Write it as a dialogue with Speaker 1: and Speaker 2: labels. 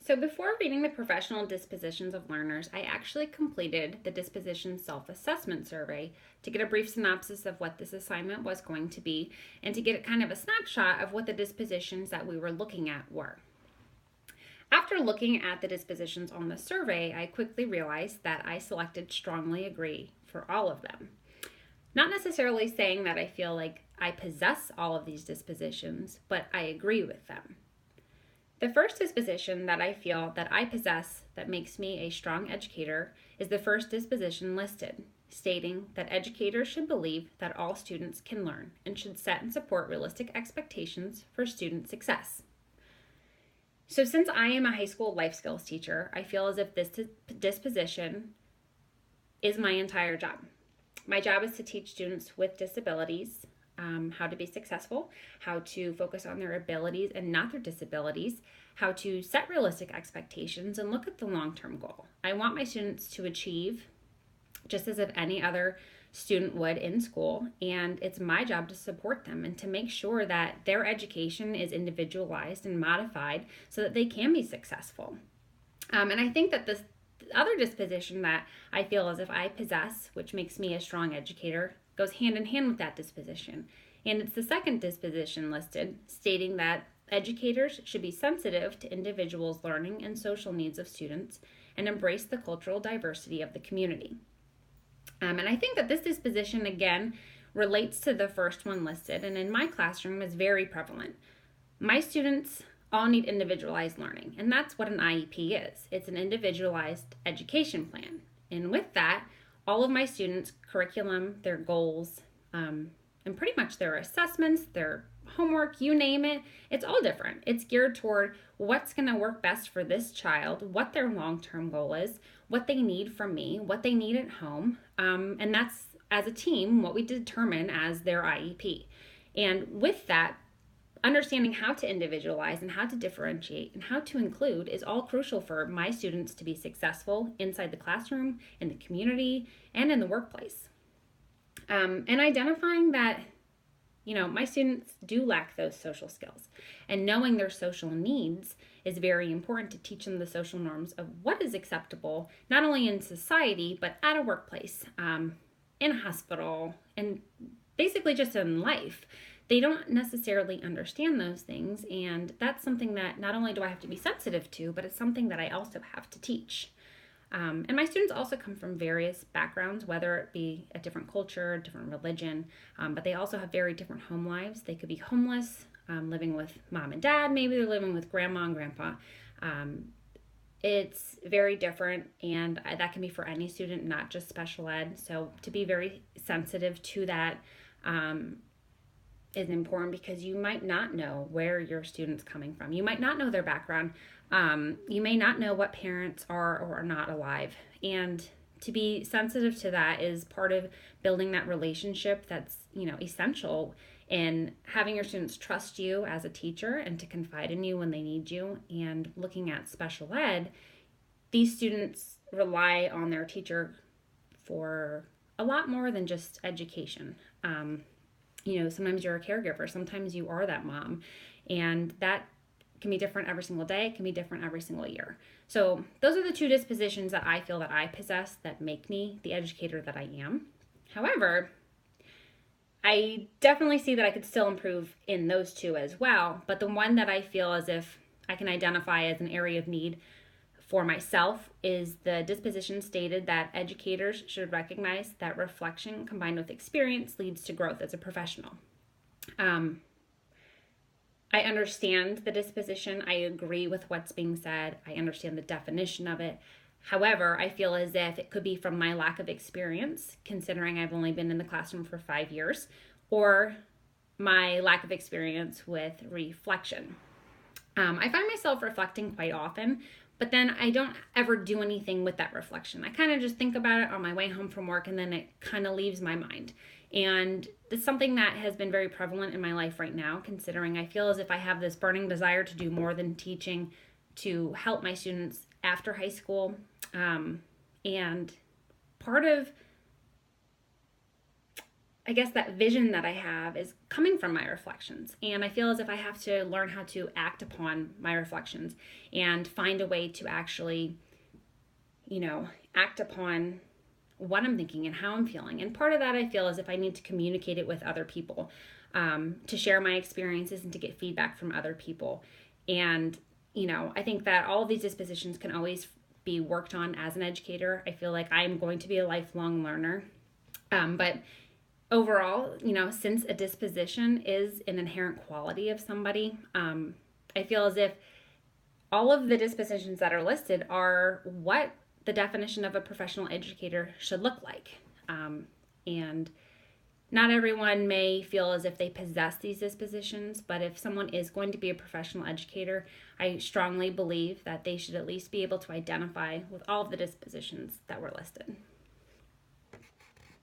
Speaker 1: So before reading the professional dispositions of learners, I actually completed the Disposition self-assessment survey to get a brief synopsis of what this assignment was going to be and to get kind of a snapshot of what the dispositions that we were looking at were. After looking at the dispositions on the survey, I quickly realized that I selected strongly agree for all of them. Not necessarily saying that I feel like I possess all of these dispositions, but I agree with them. The first disposition that I feel that I possess that makes me a strong educator is the first disposition listed, stating that educators should believe that all students can learn and should set and support realistic expectations for student success. So since I am a high school life skills teacher, I feel as if this disposition is my entire job. My job is to teach students with disabilities how to be successful, how to focus on their abilities and not their disabilities, how to set realistic expectations and look at the long-term goal. I want my students to achieve just as if any other student would in school, and it's my job to support them and to make sure that their education is individualized and modified so that they can be successful. And I think that this other disposition that I feel as if I possess, which makes me a strong educator, goes hand in hand with that disposition. And it's the second disposition listed, stating that educators should be sensitive to individuals' learning and social needs of students and embrace the cultural diversity of the community. And I think that this disposition, again, relates to the first one listed, and in my classroom is very prevalent. My students all need individualized learning, and that's what an IEP is. It's an individualized education plan. And with that, all of my students' curriculum, their goals, and pretty much their assessments, their homework, you name it, it's all different. It's geared toward what's going to work best for this child, what their long-term goal is, what they need from me, what they need at home, and that's, as a team, what we determine as their IEP. And with that, understanding how to individualize and how to differentiate and how to include is all crucial for my students to be successful inside the classroom, in the community, and in the workplace. And identifying that, my students do lack those social skills, and knowing their social needs is very important to teach them the social norms of what is acceptable, not only in society, but at a workplace, in a hospital, and basically just in life. They don't necessarily understand those things, and that's something that not only do I have to be sensitive to, but it's something that I also have to teach. And my students also come from various backgrounds, whether it be a different culture, different religion, but they also have very different home lives. They could be homeless, living with mom and dad, maybe they're living with grandma and grandpa. It's very different, and that can be for any student, not just special ed. So to be very sensitive to that is important, because you might not know where your student's coming from. You might not know their background. You may not know what parents are or are not alive. And to be sensitive to that is part of building that relationship that's, essential in having your students trust you as a teacher and to confide in you when they need you. And looking at special ed, these students rely on their teacher for a lot more than just education. Sometimes you're a caregiver, sometimes you are that mom, and that can be different every single day, it can be different every single year. So those are the two dispositions that I feel that I possess that make me the educator that I am. However, I definitely see that I could still improve in those two as well, but the one that I feel as if I can identify as an area of need for myself is the disposition stated that educators should recognize that reflection combined with experience leads to growth as a professional. I understand the disposition. I agree with what's being said. I understand the definition of it. However, I feel as if it could be from my lack of experience, considering I've only been in the classroom for 5 years, or my lack of experience with reflection. I find myself reflecting quite often, but then I don't ever do anything with that reflection. I kind of just think about it on my way home from work, and then it kind of leaves my mind. And it's something that has been very prevalent in my life right now, considering I feel as if I have this burning desire to do more than teaching, to help my students after high school. And part of I guess that vision that I have is coming from my reflections. And I feel as if I have to learn how to act upon my reflections and find a way to actually, act upon what I'm thinking and how I'm feeling. And part of that I feel as if I need to communicate it with other people, to share my experiences and to get feedback from other people. And, I think that all of these dispositions can always be worked on as an educator. I feel like I'm going to be a lifelong learner. But overall, since a disposition is an inherent quality of somebody, I feel as if all of the dispositions that are listed are what the definition of a professional educator should look like. And not everyone may feel as if they possess these dispositions, but if someone is going to be a professional educator, I strongly believe that they should at least be able to identify with all of the dispositions that were listed.